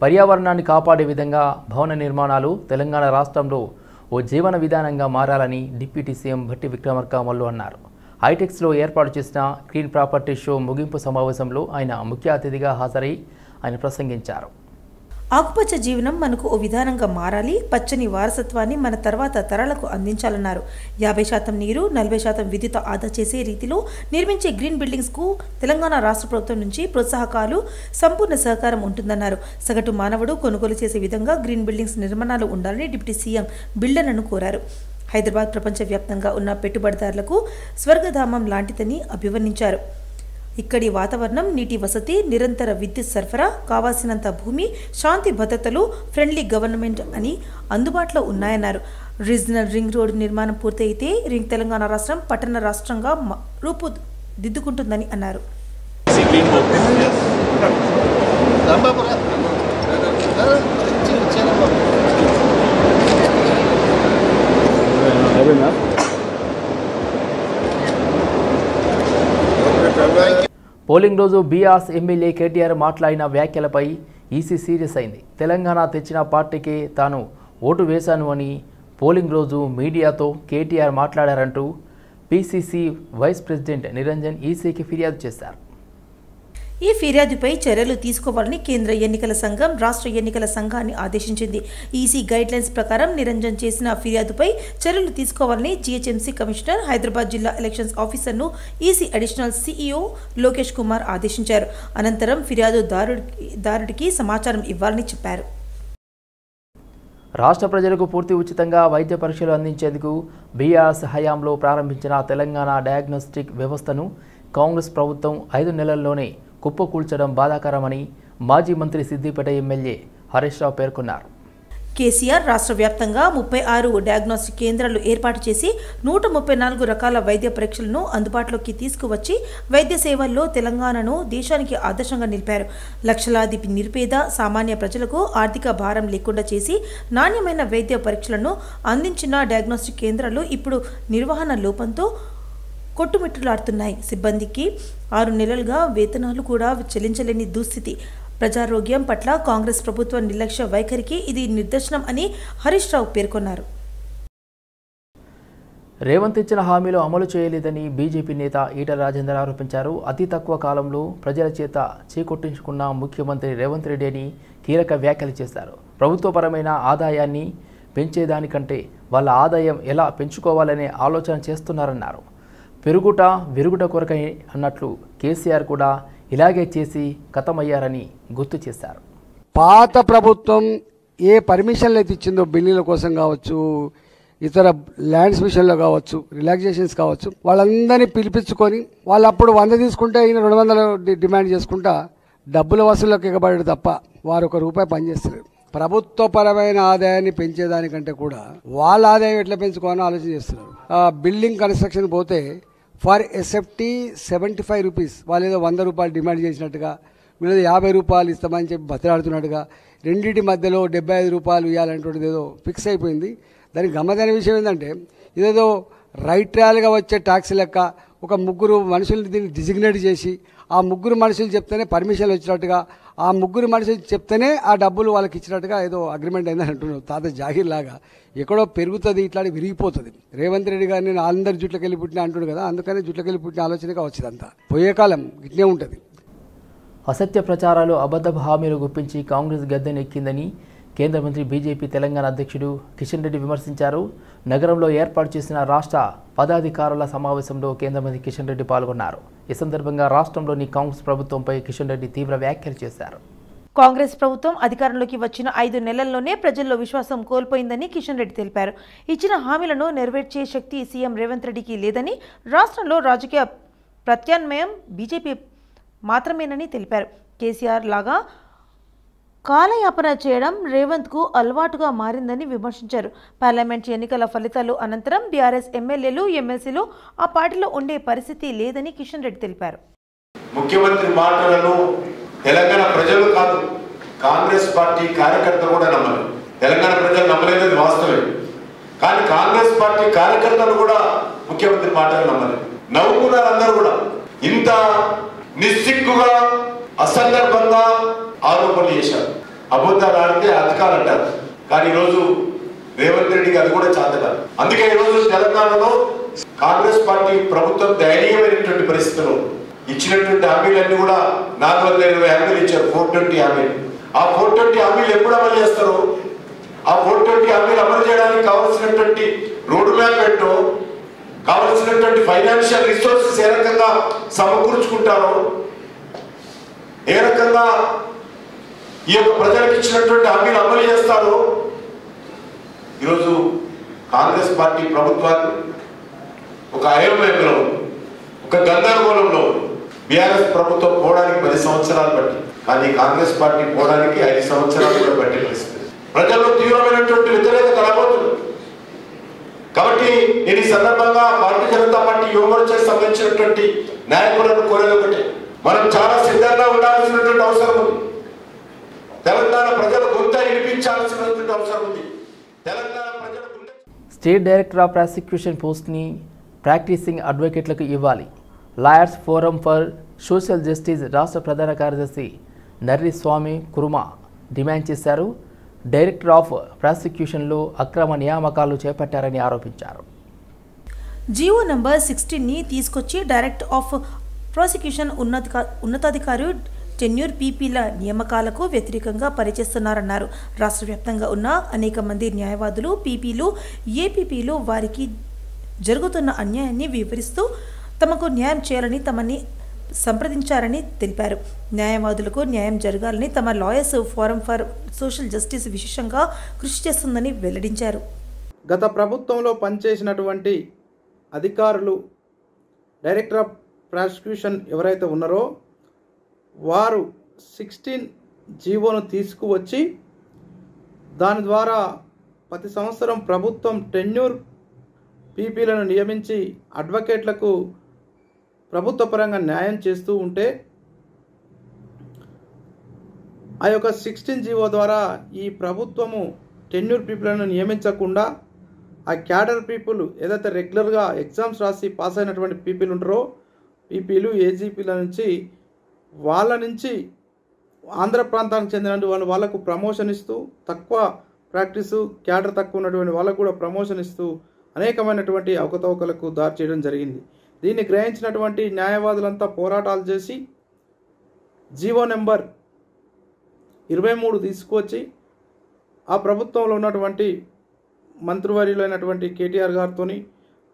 పర్యావరణాన్ని కాపాడే విధంగా భవన నిర్మాణాలు తెలంగాణ రాష్ట్రంలో ఓ జీవన విధానంగా మారాలని డిప్యూటీ సీఎం భట్టి విక్రమార్క మల్లు అన్నారు. హైటెక్స్లో ఏర్పాటు చేసిన గ్రీన్ ప్రాపర్టీ షో ముగింపు సమావేశంలో ఆయన ముఖ్య అతిథిగా హాజరై ఆయన ప్రసంగించారు. ఆకుపచ్చ జీవనం మనకు ఓ విధానంగా మారాలి. పచ్చని వారసత్వాన్ని మన తర్వాత తరాలకు అందించాలన్నారు. 50% నీరు, 40% విద్యుత్ ఆదా చేసే రీతిలో నిర్మించే గ్రీన్ బిల్డింగ్స్కు తెలంగాణ రాష్ట్ర ప్రభుత్వం నుంచి ప్రోత్సాహకాలు, సంపూర్ణ సహకారం ఉంటుందన్నారు. సగటు మానవుడు కొనుగోలు చేసే విధంగా గ్రీన్ బిల్డింగ్స్ నిర్మాణాలు ఉండాలని డిప్యూటీ సీఎం బిల్డర్లను కోరారు. హైదరాబాద్ ప్రపంచవ్యాప్తంగా ఉన్న పెట్టుబడిదారులకు స్వర్గధామం లాంటిదని అభివర్ణించారు. ఇక్కడి వాతావరణం, నీటి వసతి, నిరంతర విద్యుత్ సరఫరా, కావాల్సినంత భూమి, శాంతి భద్రతలు, ఫ్రెండ్లీ గవర్నమెంట్ అని అందుబాటులో ఉన్నాయన్నారు. రీజనల్ రింగ్ రోడ్డు నిర్మాణం పూర్తయితే తెలంగాణ రాష్ట్రం పట్టణ రాష్ట్రంగా రూపుదిద్దుకుంటుందని అన్నారు. పోలింగ్ రోజు బీఆర్ఎస్ ఎమ్మెల్యే కేటీఆర్ మాట్లాడిన వ్యాఖ్యలపై ఈసీ సీరియస్ అయింది. తెలంగాణ తెచ్చిన పార్టీకే తాను ఓటు వేశాను అని పోలింగ్ రోజు మీడియాతో కేటీఆర్ మాట్లాడారంటూ పీసీసీ వైస్ ప్రెసిడెంట్ నిరంజన్ ఈసీకి ఫిర్యాదు చేశారు. ఈ ఫిర్యాదుపై చర్యలు తీసుకోవాలని కేంద్ర ఎన్నికల సంఘం రాష్ట్ర ఎన్నికల సంఘాన్ని ఆదేశించింది. ఈసీ గైడ్లైన్స్ ప్రకారం నిరంజన్ చేసిన ఫిర్యాదుపై చర్యలు తీసుకోవాలని జీహెచ్ఎంసీ కమిషనర్, హైదరాబాద్ జిల్లా ఎలక్షన్స్ ఆఫీసర్ను EC additional CEO Lokesh Kumar ఆదేశించారు. అనంతరం ఫిర్యాదుదారుడికి సమాచారం ఇవ్వాలని చెప్పారు. రాష్ట్ర ప్రజలకు పూర్తి ఉచితంగా వైద్య పరీక్షలు అందించేందుకు బీఆర్ఎస్ హయాంలో ప్రారంభించిన తెలంగాణ డయాగ్నోస్టిక్ వ్యవస్థను కాంగ్రెస్ ప్రభుత్వం 5 నెలల్లోనే కుప్పకూల్చడం బాధాకరమని మాజీ మంత్రి సిద్దిపేట ఎమ్మెల్యే హరీష్ రావు పేర్కొన్నారు. కేసీఆర్ రాష్ట్ర వ్యాప్తంగా 36 డయాగ్నోస్టిక్ కేంద్రాలు ఏర్పాటు చేసి 134 రకాల వైద్య పరీక్షలను అందుబాటులోకి తీసుకువచ్చి వైద్య సేవల్లో తెలంగాణను దేశానికి ఆదర్శంగా నిలిపారు. లక్షలాది నిరుపేద సామాన్య ప్రజలకు ఆర్థిక భారం లేకుండా చేసి నాణ్యమైన వైద్య పరీక్షలను అందించిన డయాగ్నోస్టిక్ కేంద్రాలు ఇప్పుడు నిర్వహణ లోపంతో కొట్టుమిట్టులాడుతున్నాయి. సిబ్బందికి 6 నెలలుగా వేతనాలు కూడా చెల్లించలేని దుస్థితి. ప్రజారోగ్యం పట్ల కాంగ్రెస్ ప్రభుత్వ నిర్లక్ష్య వైఖరికి ఇది నిదర్శనం అని హరీష్ రావు పేర్కొన్నారు. రేవంత్ ఇచ్చిన హామీలు అమలు చేయలేదని బీజేపీ నేత ఈటల రాజేందర్ ఆరోపించారు. అతి తక్కువ కాలంలో ప్రజల చేత చేకొట్టించుకున్న ముఖ్యమంత్రి రేవంత్ రెడ్డి అని కీలక వ్యాఖ్యలు చేశారు. ప్రభుత్వపరమైన ఆదాయాన్ని పెంచేదానికంటే వాళ్ళ ఆదాయం ఎలా పెంచుకోవాలనే ఆలోచన చేస్తున్నారన్నారు. విరుగుట కొరకై అన్నట్లు కేసీఆర్ కూడా ఇలాగే చేసి ఖతమయ్యారని గుర్తు చేశారు. పాత ప్రభుత్వం ఏ పర్మిషన్లు అయితే ఇచ్చిందో బిల్లుల కోసం కావచ్చు, ఇతర ల్యాండ్స్ విషయంలో కావచ్చు, రిలాక్సేషన్స్ కావచ్చు, వాళ్ళందరినీ పిలిపించుకొని వాళ్ళు అప్పుడు 100 తీసుకుంటే ఈయన 200 డిమాండ్ చేసుకుంటా డబ్బుల వసూళ్ళకి ఎగబడడు తప్ప వారు ₹1 పనిచేస్తారు. ప్రభుత్వపరమైన ఆదాయాన్ని పెంచేదానికంటే కూడా వాళ్ళ ఆదాయం ఎట్లా పెంచుకోవాలని ఆలోచన చేస్తున్నారు. బిల్డింగ్ కన్స్ట్రక్షన్ పోతే ఫర్ ఎస్ఎఫ్టీ ₹75 వాళ్ళు ఏదో ₹100 డిమాండ్ చేసినట్టుగా, వీళ్ళేదో ₹50 ఇస్తామని చెప్పి బతిలాడుతున్నట్టుగా, రెండింటి మధ్యలో ₹75 ఇవ్వాలంటే ఏదో ఫిక్స్ అయిపోయింది. దానికి గమ్మతైన విషయం ఏంటంటే ఇదేదో రైట్ ట్రయల్గా వచ్చే ట్యాక్స్ లెక్క ఒక 3 మనుషుల్ని దీన్ని డిజిగ్నేట్ చేసి ఆ 3 మనుషులు చెప్తేనే పర్మిషన్లు వచ్చినట్టుగా, ఆ 3 మనుషులు చెప్తేనే ఆ డబ్బులు వాళ్ళకి ఇచ్చినట్టుగా ఏదో అగ్రిమెంట్ అయిందని అంటున్నాడు. తాత జాగీర్ లాగా ఎక్కడో పెరుగుతుంది, ఇట్లాంటి విరిగిపోతుంది. రేవంత్ రెడ్డి గారిని నేను అందరి జుట్లకి వెళ్ళి పుట్టిన అంటున్నాడు కదా, అందుకని జుట్లకి వెళ్ళి పుట్టిన ఆలోచనగా వచ్చిందంతా. పోయే కాలం ఇట్నే ఉంటుంది. అసత్య ప్రచారాలు, అబద్ధపు హామీలు గుప్పించి కాంగ్రెస్ గద్దెనెక్కిందని కేంద్ర మంత్రి బీజేపీ తెలంగాణ అధ్యక్షుడు కిషన్ రెడ్డి విమర్శించారు. నగరంలో ఏర్పాటు చేసిన రాష్ట్ర పదాధికారుల సమావేశంలో కేంద్ర మంత్రి కిషన్ రెడ్డి పాల్గొన్నారు. ఈ సందర్భంగా రాష్ట్రంలోని కాంగ్రెస్ ప్రభుత్వంపై కిషన్ రెడ్డి తీవ్ర వ్యాఖ్యలు చేశారు. కాంగ్రెస్ ప్రభుత్వం అధికారంలోకి వచ్చిన 5 నెలల్లోనే ప్రజల్లో విశ్వాసం కోల్పోయిందని కిషన్ రెడ్డి తెలిపారు. ఇచ్చిన హామీలను నెరవేర్చే శక్తి సీఎం రేవంత్ రెడ్డికి లేదని, రాష్ట్రంలో రాజకీయ ప్రత్యామ్నాయం బీజేపీ మాత్రమేనని తెలిపారు. కేసీఆర్ లాగా కాలయాపన చేయడం రేవంత్కు అలవాటుగా మారిందని విమర్శించారు. పార్లమెంట్ ఎన్నికల ఫలితాలు అనంతరం బీఆర్ఎస్ ఎమ్మెల్యేలు, ఎమ్మెల్సీలు ఆ పార్టీలో ఉండే పరిస్థితి లేదని కిషన్ రెడ్డి తెలిపారు. ముఖ్యమంత్రి మాటలను తెలంగాణ ప్రజలు కాదు, కాంగ్రెస్ పార్టీ కార్యకర్తలు కూడా నమ్మరు. తెలంగాణ ప్రజలు నమ్మలేదు వాస్తవే, కానీ కాంగ్రెస్ పార్టీ కార్యకర్తలు కూడా ముఖ్యమంత్రి మాటలు నమ్మలేదు. నవ్వుకున్నారు అందరూ కూడా. ఇంత నిస్సిగ్గుగా అసందర్భంగా ఆరోపణలు చేశారు. అబద్ధాలు ఆడితే అతకాలంటారు. కానీ ఈరోజు రేవంత్ రెడ్డికి అది కూడా చేతకాదు. అందుకే ఈరోజు తెలంగాణలో కాంగ్రెస్ పార్టీ ప్రభుత్వం దయనీయమైనటువంటి పరిస్థితుల్లో ఇచ్చినటువంటి హామీలన్నీ కూడా 420 హామీలు ఇచ్చారు, 420 హామీలు. ఆ 420 హామీలు ఎప్పుడు అమలు చేస్తారు? ఆ 420 హామీలు అమలు చేయడానికి కావాల్సినటువంటి రోడ్ మ్యాప్ ఏంటో, కావలసినటువంటి ఫైనాన్షియల్ రిసోర్సెస్ ఏ రకంగా సమకూర్చుకుంటారో, ఏ రకంగా ఈ యొక్క ప్రజలకు ఇచ్చినటువంటి హామీలు అమలు చేస్తారో ఈరోజు కాంగ్రెస్ పార్టీ ప్రభుత్వాన్ని ఒక అయోమయంలో, ఒక గందరగోళంలో బీఆర్ఎస్ ప్రభుత్వం పోవడానికి 10 సంవత్సరాలు పట్టి, కానీ కాంగ్రెస్ పార్టీ పోవడానికి 5 సంవత్సరాలు కూడా పట్టే పరిస్థితి. ప్రజల్లో తీవ్రమైనటువంటి వ్యతిరేకత రాబోతుంది. కాబట్టి నేను ఈ సందర్భంగా భారతీయ జనతా పార్టీ యువమోర్చా సంబంధించినటువంటి నాయకులను కోరేది ఒకటి, మనం చాలా సిద్ధంగా ఉండాల్సినటువంటి అవసరం ఉంది. తెలంగాణ ప్రజల గొంతు వినిపించాల్సినటువంటి అవసరం ఉంది. తెలంగాణ ప్రజల స్టేట్ డైరెక్టర్ ఆఫ్ ప్రాసిక్యూషన్ పోస్ట్ని ప్రాక్టీసింగ్ అడ్వకేట్లకు ఇవ్వాలి. Lawyers forum for social justice రాష్ట్ర ప్రధాన కార్యదర్శి నర్రి స్వామి కుర్మా డిమాండ్ చేశారు. డైరెక్టర్ ఆఫ్ ప్రాసిక్యూషన్లో అక్రమ నియామకాలు చేపట్టారని ఆరోపించారు. జీవో నంబర్ 16ని తీసుకొచ్చి డైరెక్టర్ ఆఫ్ ప్రాసిక్యూషన్ ఉన్నతాధికారి టెన్యూర్ పీపీల నియామకాలకు వ్యతిరేకంగా పనిచేస్తున్నారన్నారు. రాష్ట్ర వ్యాప్తంగా ఉన్న అనేక మంది న్యాయవాదులు, పీపీలు, ఏపీపీలు వారికి జరుగుతున్న అన్యాయాన్ని వివరిస్తూ తమకు న్యాయం చేయాలని తమని సంప్రదించారని తెలిపారు. న్యాయవాదులకు న్యాయం జరగాలని తమ lawyers forum for social justice విశేషంగా కృషి చేస్తుందని వెల్లడించారు. గత ప్రభుత్వంలో పనిచేసినటువంటి అధికారులు, డైరెక్టర్ ఆఫ్ ప్రాసిక్యూషన్ ఎవరైతే ఉన్నారో వారు 16 జీవోను తీసుకువచ్చి దాని ద్వారా ప్రతి సంవత్సరం ప్రభుత్వం టెన్యూర్ పీపీలను నియమించి అడ్వకేట్లకు ప్రభుత్వ పరంగా న్యాయం చేస్తూ ఉంటే ఆ యొక్క 16 జీవో ద్వారా ఈ ప్రభుత్వము టెన్యూర్ పీపుల్ను నియమించకుండా ఆ క్యాడర్ పీపుల్ ఏదైతే రెగ్యులర్గా ఎగ్జామ్స్ రాసి పాస్ అయినటువంటి పీపుల్ ఉంటారో పీపీలు, ఏజీపీల నుంచి వాళ్ళ నుంచి ఆంధ్ర ప్రాంతానికి చెందినటువంటి వాళ్ళకు ప్రమోషన్ ఇస్తూ, తక్కువ ప్రాక్టీసు క్యాడర్ తక్కువ ఉన్నటువంటి వాళ్ళకు కూడా ప్రమోషన్ ఇస్తూ అనేకమైనటువంటి అవకతవకలకు దారి చేయడం జరిగింది. దీన్ని గ్రహించినటువంటి న్యాయవాదులంతా పోరాటాలు చేసి జీవో నెంబర్ 23 తీసుకువచ్చి ఆ ప్రభుత్వంలో ఉన్నటువంటి మంత్రివర్యులైనటువంటి కేటీఆర్ గారితోని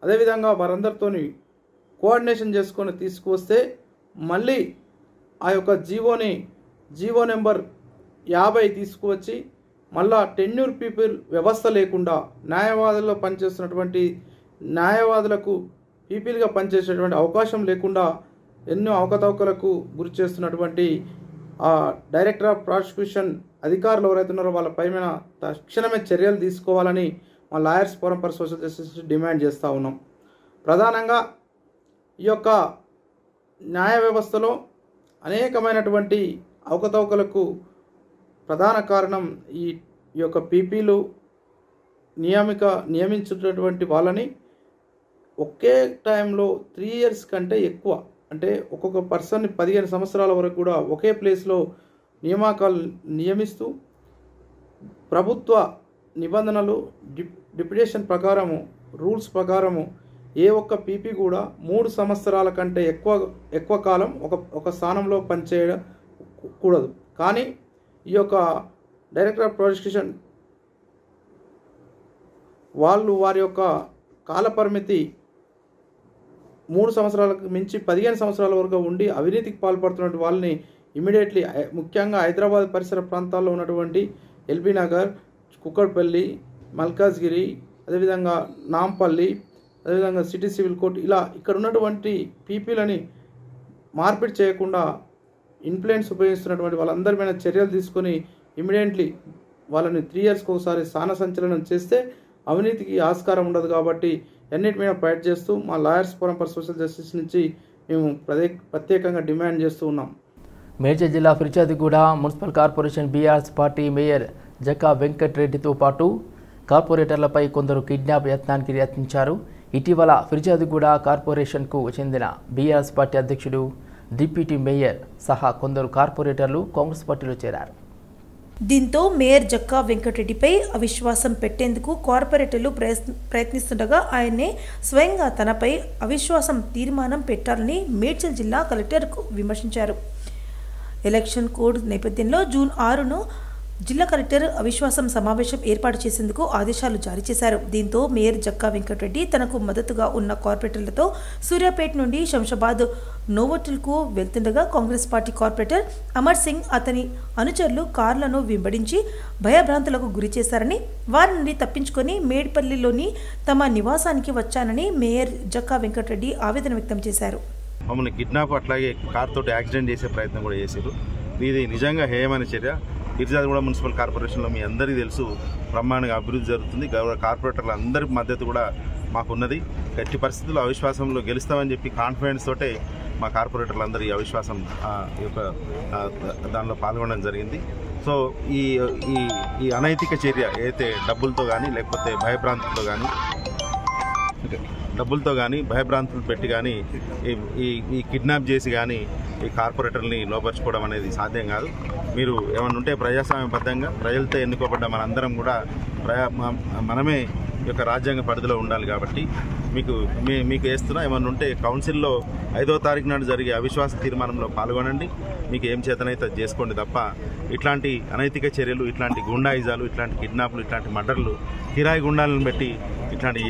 అదేవిధంగా వారందరితోని కోఆర్డినేషన్ చేసుకొని తీసుకువస్తే మళ్ళీ ఆ యొక్క జీవో నెంబర్ 50 తీసుకువచ్చి మళ్ళా టెన్యూర్ పీపుల్ వ్యవస్థ లేకుండా న్యాయవాదుల్లో పనిచేస్తున్నటువంటి న్యాయవాదులకు పీపీలుగా పనిచేసేటువంటి అవకాశం లేకుండా ఎన్నో అవకతవకలకు గురి చేస్తున్నటువంటి ఆ డైరెక్టర్ ఆఫ్ ప్రాసిక్యూషన్ అధికారులు ఎవరైతే ఉన్నారో వాళ్ళపై మీద తక్షణమే చర్యలు తీసుకోవాలని మా lawyers forum for social justice demand చేస్తూ ఉన్నాం. ప్రధానంగా ఈ యొక్క న్యాయ వ్యవస్థలో అనేకమైనటువంటి అవకతవకలకు ప్రధాన కారణం ఈ యొక్క పీపీలు నియమించినటువంటి వాళ్ళని ఒకే టైంలో 3 years కంటే ఎక్కువ, అంటే ఒక్కొక్క పర్సన్ని 15 సంవత్సరాల వరకు కూడా ఒకే ప్లేస్లో నియమిస్తూ ప్రభుత్వ నిబంధనలు డిప్యుటేషన్ ప్రకారము, రూల్స్ ప్రకారము ఏ ఒక్క పీపీ కూడా 3 సంవత్సరాల కంటే ఎక్కువ కాలం ఒక స్థానంలో పనిచేయడం కూడదు. కానీ ఈ యొక్క డైరెక్టర్ ఆఫ్ ప్రాసిక్యూషన్ వారి యొక్క కాలపరిమితి 3 సంవత్సరాలకు మించి 15 సంవత్సరాల వరకు ఉండి అవినీతికి పాల్పడుతున్న వాళ్ళని ఇమీడియట్లీ, ముఖ్యంగా హైదరాబాద్ పరిసర ప్రాంతాల్లో ఉన్నటువంటి ఎల్బీ నగర్, కుక్కట్పల్లి, మల్కాజ్గిరి, అదేవిధంగా నాంపల్లి, అదేవిధంగా సిటీ సివిల్ కోర్టు, ఇలా ఇక్కడ ఉన్నటువంటి పీపీలని మార్పిడి చేయకుండా ఇన్ఫ్లుయెన్స్ ఉపయోగిస్తున్నటువంటి వాళ్ళందరి మీద చర్యలు తీసుకొని ఇమీడియట్లీ వాళ్ళని 3 yearsకి ఒకసారి స్థాన సంచలనం చేస్తే అవినీతికి ఆస్కారం ఉండదు. కాబట్టి అన్నిటి మీద ఫైట్ చేస్తూ మా lawyers forum for social justice నుంచి మేము ప్రత్యేకంగా డిమాండ్ చేస్తూ ఉన్నాం. మేడ్చల్ జిల్లా ఫిర్యాదుగూడ municipal corporation BRS party mayor Jakka వెంకట్రెడ్డితో పాటు కార్పొరేటర్లపై కొందరు కిడ్నాప్ యత్నానికి యత్నించారు. ఇటీవల ఫిర్యాదుగూడ కార్పొరేషన్కు చెందిన బీఆర్ఎస్ పార్టీ అధ్యక్షుడు, డిప్యూటీ మేయర్ సహా కొందరు కార్పొరేటర్లు కాంగ్రెస్ పార్టీలో చేరారు. దీంతో మేయర్ జక్కా వెంకటరెడ్డిపై అవిశ్వాసం పెట్టేందుకు కార్పొరేటర్లు ప్రయత్నిస్తుండగా ఆయన్నే స్వయంగా తనపై అవిశ్వాసం తీర్మానం పెట్టాలని మేడ్చల్ జిల్లా కలెక్టర్కు విమర్శించారు. ఎలక్షన్ కోడ్ నేపథ్యంలో జూన్ 6ను జిల్లా కలెక్టర్ అవిశ్వాసం సమావేశం ఏర్పాటు చేసేందుకు ఆదేశాలు జారీ చేశారు. దీంతో మేయర్ జక్కా వెంకటరెడ్డి తనకు మద్దతుగా ఉన్న కార్పొరేటర్లతో సూర్యాపేట నుండి శంషాబాద్ నోవోటల్కు వెళ్తుండగా కాంగ్రెస్ పార్టీ కార్పొరేటర్ అమర్ సింగ్ అతని అనుచరులు కార్లను వెంబడించి భయభ్రాంతులకు గురి చేశారని, వారి నుండి తప్పించుకొని మేడ్పల్లిలోని తమ నివాసానికి వచ్చానని మేయర్ జక్కా వెంకటరెడ్డి ఆవేదన వ్యక్తం చేశారు. మమ్మల్ని కిడ్నాప్ అట్లాగే కార్ తోటి యాక్సిడెంట్ చేసే ప్రయత్నం కూడా చేశారు. ఇది నిజంగా హేయమైన చర్య. ఇర్జాదిగూడ మున్సిపల్ కార్పొరేషన్లో మీ అందరికీ తెలుసు బ్రహ్మాండంగా అభివృద్ధి జరుగుతుంది. గౌరవ కార్పొరేటర్ల అందరి మద్దతు కూడా మాకున్నది. ఎట్టి పరిస్థితుల్లో అవిశ్వాసంలో గెలుస్తామని చెప్పి కాన్ఫిడెన్స్ తోటే మా కార్పొరేటర్లు అందరూ ఈ అవిశ్వాసం దానిలో పాల్గొనడం జరిగింది. సో ఈ అనైతిక చర్య ఏదైతే డబ్బులతో కానీ లేకపోతే భయభ్రాంతులు పెట్టి కానీ ఈ కిడ్నాప్ చేసి కానీ ఈ కార్పొరేటర్ని లోపరుచుకోవడం అనేది సాధ్యం కాదు. మీరు ఏమన్నా ఉంటే ప్రజాస్వామ్యబద్ధంగా ప్రజలతో ఎన్నుకోబడ్డ మనందరం కూడా మనమే ఈ యొక్క రాజ్యాంగ పరిధిలో ఉండాలి. కాబట్టి మీకు వేస్తున్నా ఏమన్నా ఉంటే కౌన్సిల్లో 5వ తారీఖు నాడు జరిగే అవిశ్వాస తీర్మానంలో పాల్గొనండి. మీకు ఏం చేతనైతే చేసుకోండి తప్ప ఇట్లాంటి అనైతిక చర్యలు, ఇట్లాంటి గుండాయిజాలు, ఇట్లాంటి కిడ్నాప్లు, ఇట్లాంటి మర్డర్లు, కిరాయి గుండాలను పెట్టి ఇట్లాంటి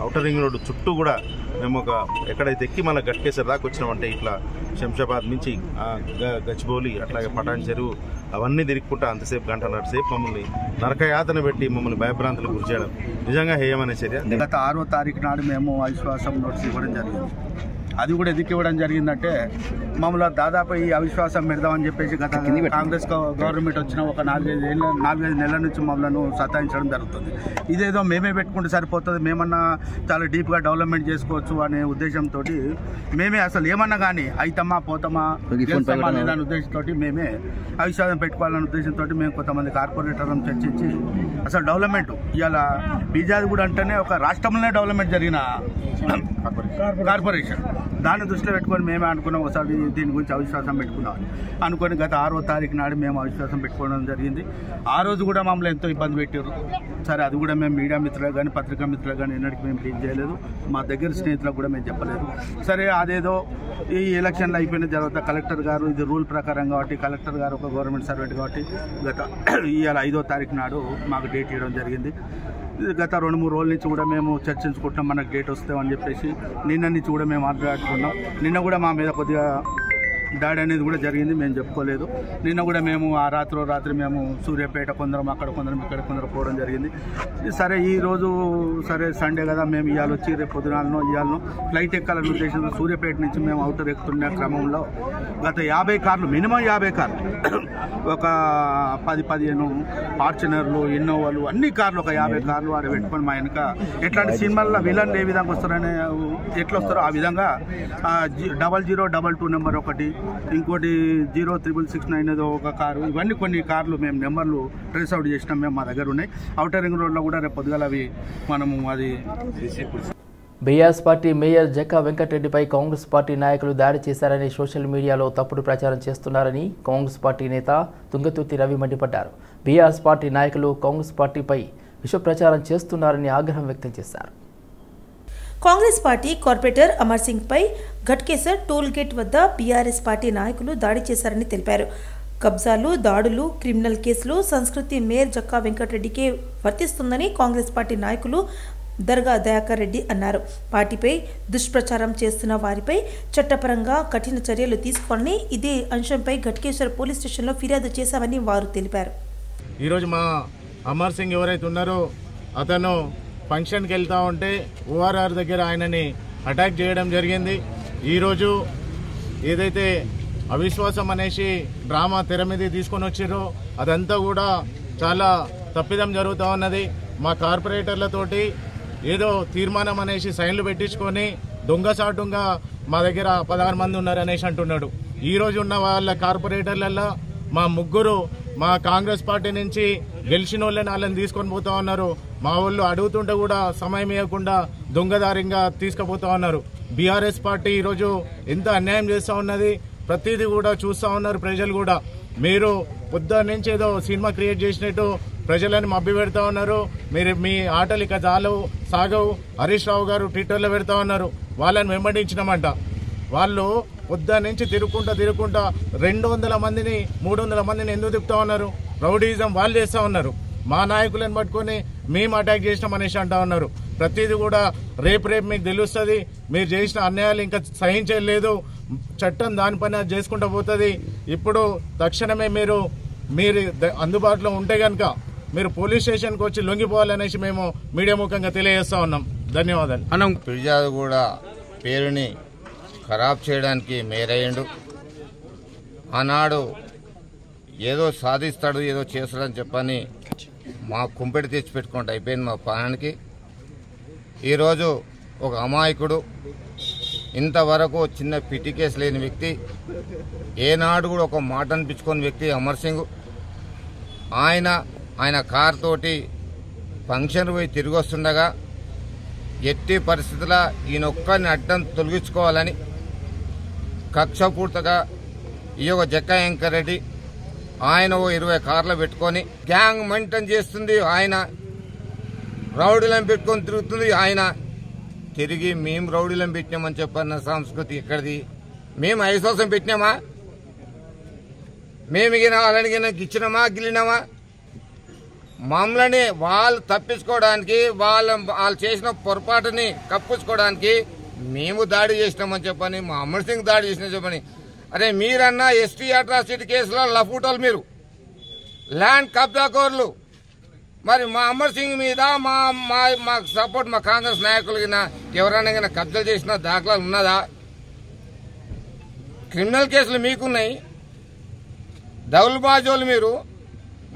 ఔటర్ రింగ్ రోడ్డు చుట్టూ కూడా మేము ఎక్కడైతే ఎక్కి మళ్ళీ గట్కేసరి దాకా వచ్చినామంటే ఇట్లా శంషాబాద్ నుంచి గచ్చిబౌలి అట్లాగే పటాన్ చెరువు అవన్నీ తిరుగుకుంటా అంతసేపు గంటన్నర సేపు మమ్మల్ని నరకయాతన పెట్టి మమ్మల్ని భయభ్రాంతులకు గురి చేయడం నిజంగా హేయమనే చర్య. గత 6వ తారీఖు నాడు మేము అవిశ్వాసం నోటీస్ ఇవ్వడం జరిగింది. అది కూడా ఎందుకు ఇవ్వడం జరిగిందంటే మమ్మల్ని దాదాపు ఈ అవిశ్వాసం పెడదామని చెప్పేసి గత కాంగ్రెస్ గవర్నమెంట్ వచ్చిన ఒక 4-5 నెలల నుంచి మమ్మల్ని సతాయించడం జరుగుతుంది. ఇదేదో మేమే పెట్టుకుంటే సరిపోతుంది, మేమన్నా చాలా డీప్గా డెవలప్మెంట్ చేసుకోవచ్చు అనే ఉద్దేశంతో మేమే అసలు ఏమన్నా కానీ అయితమ్మా పోతామా గెలుస్తామా అనే ఉద్దేశంతో మేమే అవిశ్వాసం పెట్టుకోవాలనే ఉద్దేశంతో మేము కొంతమంది కార్పొరేటర్లను చర్చించి అసలు డెవలప్మెంట్ ఇవాళ బీజాదిగూడ అంటేనే ఒక రాష్ట్రంలోనే డెవలప్మెంట్ జరిగిన కార్పొరేషన్, దాన్ని దృష్టిలో పెట్టుకొని మేమే అనుకున్నాం ఒకసారి దీని గురించి అవిశ్వాసం పెట్టుకున్నాం అనుకొని గత 6వ తారీఖు నాడు మేము అవిశ్వాసం పెట్టుకోవడం జరిగింది. ఆ రోజు కూడా మమ్మల్ని ఎంతో ఇబ్బంది పెట్టారు. సరే అది కూడా మేము మీడియా మిత్రులకు కానీ పత్రికా మిత్రులకు కానీ ఎన్నటికీ మేము డీల్ చేయలేదు, మా దగ్గర స్నేహితులకు కూడా మేము చెప్పలేదు. సరే అదేదో ఈ ఎలక్షన్లు అయిపోయిన తర్వాత కలెక్టర్ గారు ఇది రూల్ ప్రకారం కాబట్టి కలెక్టర్ గారు ఒక గవర్నమెంట్ సర్వెంట్ కాబట్టి ఇవాళ 5వ తారీఖు నాడు మాకు డేట్ ఇవ్వడం జరిగింది. గత 2-3 రోజుల నుంచి కూడా మేము చర్చించుకుంటాం మనకు డేట్ వస్తామని చెప్పేసి. నిన్న నుంచి కూడా మేము మాట్లాడుకున్నాం. నిన్న కూడా మా మీద కొద్దిగా దాడి అనేది కూడా జరిగింది, మేము చెప్పుకోలేదు. నిన్న కూడా మేము ఆ రాత్రి మేము సూర్యాపేట కొందరం అక్కడ కొందరం ఇక్కడ కొందరు పోవడం జరిగింది. సరే ఈరోజు సరే సండే కదా మేము ఇవాళ వచ్చి రేపు పొద్దునాలను ఇవాళను ఫ్లైట్ ఎక్కాలనే ఉద్దేశంతో సూర్యాపేట నుంచి మేము అవుటర్ ఎక్కుతున్న క్రమంలో గత 50 కార్లు మినిమం 50 కార్లు ఒక 10-15 ఫార్చునర్లు ఇన్నోవాలు అన్ని కార్లు ఒక 50 కార్లు ఆడ పెట్టుకొని మా వెనక ఎట్లాంటి సినిమాల్లో విలన్లు ఏ విధంగా వస్తారనే ఎట్లా వస్తారో ఆ విధంగా 0022 నెంబర్ ఒకటి, ఇంకోటి 06669 ఏదో ఒక కారు, ఇవన్నీ కొన్ని కార్లు మేము నెంబర్లు ట్రేస్ అవుట్ చేసినాం. మేము మా దగ్గర ఉన్నాయి. ఔటర్ రింగ్ రోడ్లో కూడా రేపు పొద్దుగాల అవి మనము అది బీఆర్ఎస్ పార్టీ మేయర్ జక్కా వెంకటరెడ్డిపై కాంగ్రెస్ పార్టీ నాయకులు దాడి చేశారని సోషల్ మీడియాలో తప్పుడు ప్రచారం చేస్తున్నారని కాంగ్రెస్ పార్టీ నేత తుంగతుర్తి రవి మండిపడ్డారు. బీఆర్ఎస్ పార్టీ నాయకులు కాంగ్రెస్ పార్టీపై విష ప్రచారం చేస్తున్నారని ఆగ్రహం వ్యక్తం చేశారు. కాంగ్రెస్ పార్టీ కార్పొరేటర్ అమర్ సింగ్ పై ఘట్కేసర్ టోల్ గేట్ వద్ద బీఆర్ఎస్ పార్టీ నాయకులు దాడి చేశారని తెలిపారు. కబ్జాలు, దాడులు, క్రిమినల్ కేసులు సంస్కృతి మేయర్ జక్కా వెంకటరెడ్డికే వర్తిస్తుందని కాంగ్రెస్ పార్టీ నాయకులు దర్గా దయాకర్ రెడ్డి అన్నారు. పార్టీపై దుష్ప్రచారం చేస్తున్న వారిపై చట్టపరంగా కఠిన చర్యలు తీసుకోవాలని ఇదే అంశంపై ఘట్కేశ్వర్ పోలీస్ స్టేషన్లో ఫిర్యాదు చేశామని వారు తెలిపారు. ఈరోజు మా అమర్ సింగ్ ఎవరైతే ఉన్నారో అతను ఫంక్షన్కి వెళ్తూ ఉంటే ఓఆర్ఆర్ దగ్గర ఆయనని అటాక్ చేయడం జరిగింది. ఈరోజు ఏదైతే అవిశ్వాసం అనేసి డ్రామా తెర మీద తీసుకొని వచ్చారో అదంతా కూడా చాలా తప్పిదం జరుగుతూ ఉన్నది. మా కార్పొరేటర్లతోటి ఏదో తీర్మానం అనేసి సైన్లు పెట్టించుకొని దొంగసాటుగా మా దగ్గర 16 మంది ఉన్నారనేసి అంటున్నాడు. ఈరోజు ఉన్న వాళ్ళ కార్పొరేటర్లలో మా 3 మా కాంగ్రెస్ పార్టీ నుంచి గెలిచిన వాళ్ళని వాళ్ళని తీసుకొని పోతా ఉన్నారు. మా వాళ్ళు అడుగుతుంటే కూడా సమయం ఇవ్వకుండా దొంగదారిగా తీసుకుపోతా ఉన్నారు. బీఆర్ఎస్ పార్టీ ఈరోజు ఎంత అన్యాయం చేస్తూ ఉన్నది ప్రతిదీ కూడా చూస్తూ ఉన్నారు ప్రజలు కూడా. మీరు పొద్దున్న నుంచి ఏదో సినిమా క్రియేట్ చేసినట్టు ప్రజలని మభ్య పెడతా ఉన్నారు. మీరు మీ ఆటలు ఇక సాగవు. హరీష్ రావు గారు ట్విట్టర్లో పెడతా ఉన్నారు, వాళ్ళని వెంబడించినామంట. వాళ్ళు పొద్దున్న నుంచి తిరుగుకుంటా 200 మందిని 300 మందిని ఎందుకు తిప్పుతా ఉన్నారు? రౌడీజం వాళ్ళు చేస్తూ ఉన్నారు. మా నాయకులను పట్టుకొని మేము అటాక్ చేసినాం అనేసి అంటా ఉన్నారు. ప్రతిదీ కూడా రేపు మీకు తెలుస్తుంది. మీరు చేసిన అన్యాయాలు ఇంకా సహించలేదు. చట్టం దానిపైన చేసుకుంటూ పోతుంది. ఇప్పుడు తక్షణమే మీరు అందుబాటులో ఉంటే కనుక మీరు పోలీస్ స్టేషన్కి వచ్చి లొంగిపోవాలనేసి మేము మీడియా ముఖంగా తెలియజేస్తా ఉన్నాం. ధన్యవాదాలు. ఫిర్యాదు కూడా పేరుని ఖరాబ్ చేయడానికి మేరయ్యండు. ఆనాడు ఏదో సాధిస్తాడు ఏదో చేస్తాడని చెప్పని మా కుంపెటి తెచ్చి పెట్టుకుంటూ అయిపోయింది మా ప్రాణానికి. ఈరోజు ఒక అమాయకుడు, ఇంతవరకు చిన్న పిటి కేసు లేని వ్యక్తి, ఏనాడు కూడా ఒక మాట అనిపించుకున్న వ్యక్తి అమర్ సింగ్. ఆయన కార్ తోటి ఫంక్షన్ పోయి తిరిగి వస్తుండగా ఎట్టి పరిస్థితుల్లో ఈయనొక్కరిని అడ్డం తొలగించుకోవాలని కక్షపూర్తిగా ఈ యొక్క జక్కా వెంకరెడ్డి ఆయన 20 కార్లు పెట్టుకొని గ్యాంగ్ మెయింటైన్ చేస్తుంది. ఆయన రౌడీలను పెట్టుకొని తిరుగుతుంది. ఆయన తిరిగి మేము రౌడీలను పెట్టినామని చెప్పన్న సంస్కృతి ఎక్కడిది? మేము ఐశ్వాసం పెట్టినామా? మేము వాళ్ళని ఇచ్చినామా గిలినామా? మమ్మల్ని వాళ్ళు తప్పించుకోవడానికి వాళ్ళు చేసిన పొరపాటుని కప్పించుకోవడానికి మేము దాడి చేసినామని చెప్పని, మా అమర్ సింగ్ దాడి చేసిన చెప్పని. అరే మీరన్నా ఎస్టీ అట్రాసిటీ కేసులో లఫూటోలు, మీరు ల్యాండ్ కబ్జాకోర్లు. మరి మా అమర్ సింగ్ మీద మా సపోర్ట్ మా కాంగ్రెస్ నాయకులకి ఎవరైనా కబ్జా చేసిన దాఖలాలు ఉన్నదా? క్రిమినల్ కేసులు మీకున్నాయి. దౌల్బాజోలు మీరు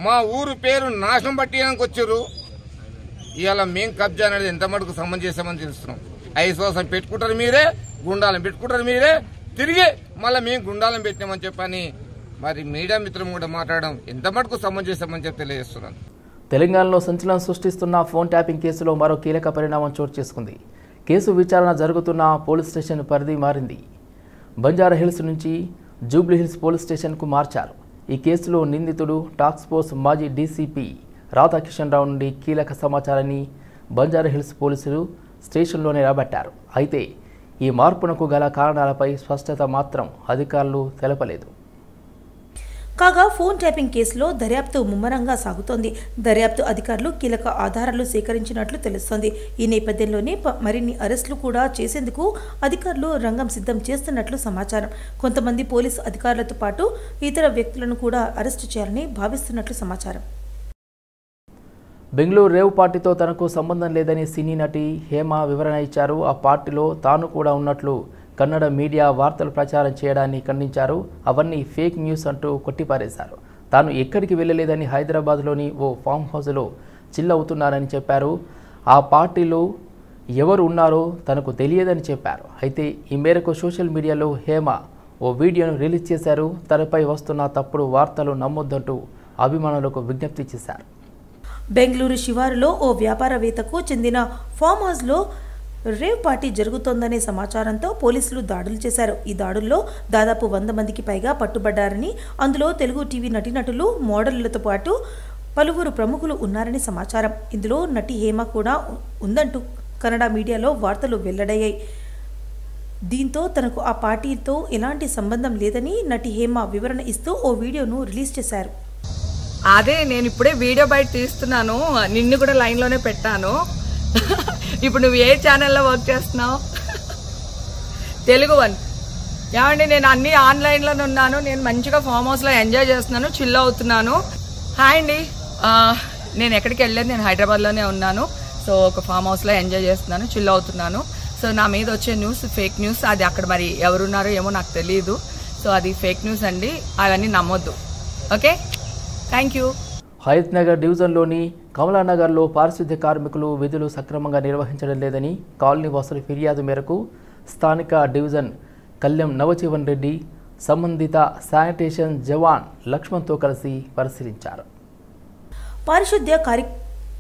మా ఊరు పేరు నాశనం పట్టియడానికి వచ్చారు. ఇవాళ మేము కబ్జా అనేది ఎంత మటుకు సంబంధం చేస్తామని తెలుస్తున్నాం. ఐశ్వాసం పెట్టుకుంటారు మీరే, గుండాలను పెట్టుకుంటారు మీరే, తిరిగి మళ్ళీ మేము గుండాలను పెట్టినామని చెప్పని మరి మీడియా మిత్రం కూడా మాట్లాడడం ఎంత మటుకు సంబంధం చేస్తామని చెప్పి తెలియజేస్తున్నాను. తెలంగాణలో సంచలనం సృష్టిస్తున్న ఫోన్ ట్యాపింగ్ కేసులో మరో కీలక పరిణామం చోటు చేసుకుంది. కేసు విచారణ జరుగుతున్న పోలీస్ స్టేషన్ పరిధి మారింది. బంజారాహిల్స్ నుంచి జూబ్లీహిల్స్ పోలీస్ స్టేషన్కు మార్చారు. ఈ కేసులో నిందితుడు టాస్క్ ఫోర్స్ మాజీ డీసీపీ రాధాకిషన్ రావు నుండి కీలక సమాచారాన్ని బంజారాహిల్స్ పోలీసులు స్టేషన్లోనే రాబట్టారు. అయితే ఈ మార్పునకు గల కారణాలపై స్పష్టత మాత్రం అధికారులు తెలపలేదు. కాగా ఫోన్ ట్యాపింగ్ కేసులో దర్యాప్తు ముమ్మరంగా సాగుతోంది. దర్యాప్తు అధికారులు కీలక ఆధారాలు సేకరించినట్లు తెలుస్తోంది. ఈ నేపథ్యంలోనే మరిన్ని అరెస్టులు కూడా చేసేందుకు అధికారులు రంగం సిద్ధం చేస్తున్నట్లు సమాచారం. కొంతమంది పోలీసు అధికారులతో పాటు ఇతర వ్యక్తులను కూడా అరెస్టు చేయాలని భావిస్తున్నట్లు సమాచారం. బెంగళూరు రేవ్ పార్టీతో తనకు సంబంధం లేదని సినీ నటి హేమ వివరణ ఇచ్చారు. ఆ పార్టీలో తాను కూడా ఉన్నట్లు కన్నడ మీడియా వార్తలు ప్రచారం చేయడాన్ని ఖండించారు. అవన్నీ ఫేక్ న్యూస్ అంటూ కొట్టిపారేశారు. తాను ఎక్కడికి వెళ్ళలేదని హైదరాబాద్లోని ఓ ఫామ్ హౌస్లో చిల్ అవుతున్నానని చెప్పారు. ఆ పార్టీలో ఎవరు ఉన్నారో తనకు తెలియదని చెప్పారు. అయితే ఈ మేరకు సోషల్ మీడియాలో హేమ ఓ వీడియోను రిలీజ్ చేశారు. తనపై వస్తున్న తప్పుడు వార్తలు నమ్మొద్దంటూ అభిమానులకు విజ్ఞప్తి చేశారు. బెంగళూరు శివారులో ఓ వ్యాపారవేత్తకు చెందిన ఫామ్ హౌస్లో రేవ్ పార్టీ జరుగుతోందనే సమాచారంతో పోలీసులు దాడులు చేశారు. ఈ దాడుల్లో దాదాపు 100 మందికి పైగా పట్టుబడ్డారని, అందులో తెలుగు టీవీ నటీనటులు, మోడళ్లతో పాటు పలువురు ప్రముఖులు ఉన్నారని సమాచారం. ఇందులో నటి హేమ కూడా ఉందంటూ కన్నడ మీడియాలో వార్తలు వెల్లడయ్యాయి. దీంతో తనకు ఆ పార్టీతో ఎలాంటి సంబంధం లేదని నటి హేమ వివరణ ఇస్తూ ఓ వీడియోను రిలీజ్ చేశారు. అదే నేను ఇప్పుడే వీడియో బయట తీస్తున్నాను, నిన్ను కూడా లైన్లోనే పెట్టాను. ఇప్పుడు నువ్వు ఏ ఛానల్లో వర్క్ చేస్తున్నావు? తెలుగు వన్. ఏమండి, నేను అన్ని ఆన్లైన్లోనే ఉన్నాను. నేను మంచిగా ఫామ్ హౌస్లో ఎంజాయ్ చేస్తున్నాను, చిల్ అవుతున్నాను. హాయ్ అండి, నేను ఎక్కడికి వెళ్ళలేదు, నేను హైదరాబాద్లోనే ఉన్నాను. సో ఒక ఫామ్ హౌస్లో ఎంజాయ్ చేస్తున్నాను, చిల్ అవుతున్నాను. సో నా మీద వచ్చే న్యూస్ ఫేక్ న్యూస్. అది అక్కడ మరి ఎవరున్నారో ఏమో నాకు తెలియదు. సో అది ఫేక్ న్యూస్ అండి, అవన్నీ నమ్మొద్దు. Okay, thank you. Hayathnagar డివిజన్లోని కమలానగర్లో పారిశుద్ధ్య కార్మికులు విధులు సక్రమంగా నిర్వహించడం లేదని కాలనీ వాసుల ఫిర్యాదు మేరకు స్థానిక డివిజన్ కళ్యాణ్ నవజీవన్ రెడ్డి సంబంధిత శానిటేషన్ జవాన్ లక్ష్మణ్తో కలిసి పరిశీలించారు. పారిశుద్ధ్య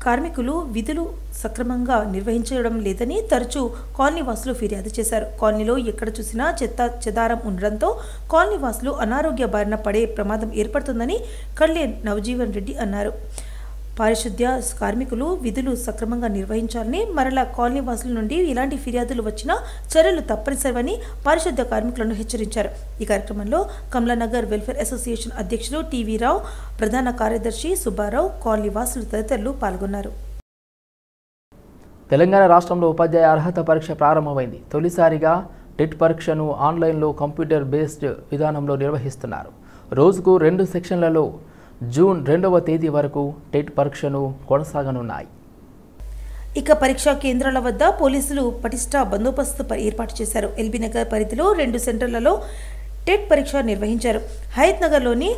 కార్మికులు విధులు సక్రమంగా నిర్వహించడం లేదని తరచూ కాలనీ వాసులు ఫిర్యాదు చేశారు. కాలనీలో ఎక్కడ చూసినా చెదారం ఉండడంతో కాలనీ వాసులు అనారోగ్య బారిన పడే ప్రమాదం ఏర్పడుతుందని కళ్ళే నవజీవన్ రెడ్డి అన్నారు. పారిశుద్ధ్య కార్మికులు విధులు సక్రమంగా నిర్వహించాలని, మరలా కాలనీ వాసుల నుండి ఇలాంటి ఫిర్యాదులు వచ్చినా చర్యలు తప్పనిసరివని పారిశుద్ధ్య కార్మికులను హెచ్చరించారు. ఈ కార్యక్రమంలో కమలానగర్ వెల్ఫేర్ అసోసియేషన్ అధ్యక్షులు టీవీ రావు, ప్రధాన కార్యదర్శి సుబ్బారావు, కాలనీ వాసులు తదితరులు పాల్గొన్నారు. తెలంగాణ రాష్ట్రంలో ఉపాధ్యాయ అర్హత పరీక్ష ప్రారంభమైంది. తొలిసారిగా టెట్ పరీక్షను ఆన్లైన్లో కంప్యూటర్ బేస్డ్ విధానంలో నిర్వహిస్తున్నారు. రోజుకు 2 సెక్షన్లలో జూన్ 2వ తేదీ వరకు టెట్ పరీక్షను కొనసాగనున్నాయి. ఇక పరీక్షా కేంద్రాల వద్ద పోలీసులు పటిష్ట బందోబస్తు ఏర్పాటు చేశారు. ఎల్బీనగర్ పరిధిలో 2 సెంటర్లలో టెట్ పరీక్ష నిర్వహించారు. హయత్ నగర్లోని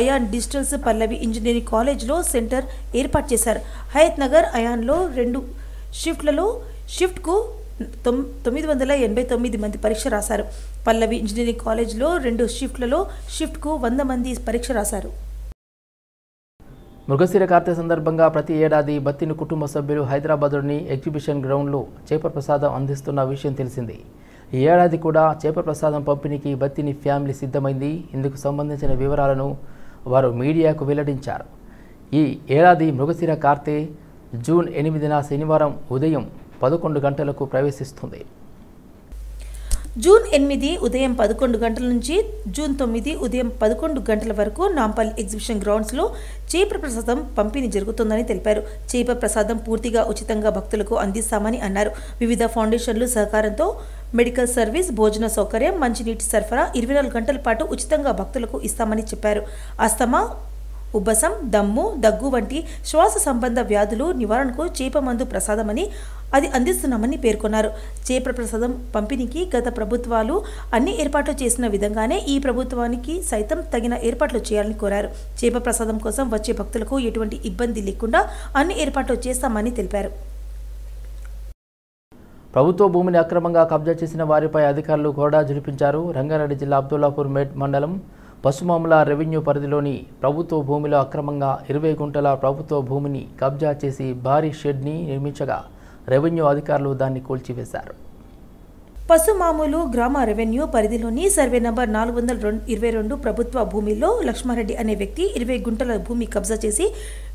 అయాన్ డిజిటల్స్ పల్లవి ఇంజనీరింగ్ కాలేజ్లో సెంటర్ ఏర్పాటు చేశారు. హయత్ నగర్ అయాన్లో 2 షిఫ్ట్లలో షిఫ్ట్కు 989 మంది పరీక్ష రాశారు. పల్లవి ఇంజనీరింగ్ కాలేజ్లో 2 షిఫ్ట్లలో షిఫ్ట్కు 100 మంది పరీక్ష రాశారు. మృగశిర కార్తె సందర్భంగా ప్రతి ఏడాది బత్తిని కుటుంబ సభ్యులు హైదరాబాద్లోని ఎగ్జిబిషన్ గ్రౌండ్లో చేపల ప్రసాదం అందిస్తున్న విషయం తెలిసింది. ఈ ఏడాది కూడా చేపల ప్రసాదం పంపిణీకి బత్తిని ఫ్యామిలీ సిద్ధమైంది. ఇందుకు సంబంధించిన వివరాలను వారు మీడియాకు వెల్లడించారు. ఈ ఏడాది మృగశిర కార్తె జూన్ 8న శనివారం ఉదయం 11 గంటలకు ప్రవేశిస్తుంది. జూన్ 8 ఉదయం 11 గంటల నుంచి జూన్ 9 ఉదయం 11 గంటల వరకు నాంపల్లి ఎగ్జిబిషన్ గ్రౌండ్స్లో చేపల ప్రసాదం పంపిణీ జరుగుతుందని తెలిపారు. చేపల ప్రసాదం పూర్తిగా ఉచితంగా భక్తులకు అందిస్తామని అన్నారు. వివిధ ఫౌండేషన్లు సహకారంతో మెడికల్ సర్వీస్, భోజన సౌకర్యం, మంచినీటి సరఫరా 24 గంటల పాటు ఉచితంగా భక్తులకు ఇస్తామని చెప్పారు. అస్తమా, ఉబ్బసం, దమ్ము, దగ్గు వంటి శ్వాస సంబంధ వ్యాధులు నివారణకు చేప మందు ప్రసాదమని అది అందిస్తున్నామని పేర్కొన్నారు. చేపల ప్రసాదం పంపిణీకి గత ప్రభుత్వాలు అన్ని ఏర్పాట్లు చేసిన విధంగానే ఈ ప్రభుత్వానికి సైతం తగిన ఏర్పాట్లు చేయాలని కోరారు. చేప ప్రసాదం కోసం వచ్చే భక్తులకు ఎటువంటి ఇబ్బంది లేకుండా అన్ని ఏర్పాట్లు చేస్తామని తెలిపారు. ప్రభుత్వ భూమిని అక్రమంగా కబ్జా చేసిన వారిపై అధికారులు గోడా జులిపించారు. రంగారెడ్డి జిల్లా అబ్దుల్లాపూర్ మేడ్ మండలం పశుమాముల రెవెన్యూ పరిధిలోని ప్రభుత్వ భూమిలో అక్రమంగా 20 గుంటల ప్రభుత్వ భూమిని కబ్జా చేసి భారీ షెడ్ని నిర్మించగా రెవెన్యూ అధికారులు దాన్ని కూల్చివేశారు. పశుమాములు గ్రామ రెవెన్యూ పరిధిలోని సర్వే నంబర్ 422 ప్రభుత్వ భూమిలో లక్ష్మారెడ్డి అనే వ్యక్తి 20 గుంటల భూమి కబ్జా చేసి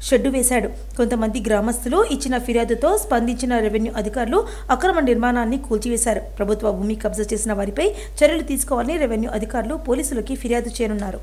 షెడ్డు వేశాడు. కొంతమంది గ్రామస్తులు ఇచ్చిన ఫిర్యాదుతో స్పందించిన రెవెన్యూ అధికారులు అక్రమ నిర్మాణాన్ని కూల్చివేశారు. ప్రభుత్వ భూమి కబ్జా చేసిన వారిపై చర్యలు తీసుకోవాలని రెవెన్యూ అధికారులు పోలీసులకి ఫిర్యాదు చేయనున్నారు.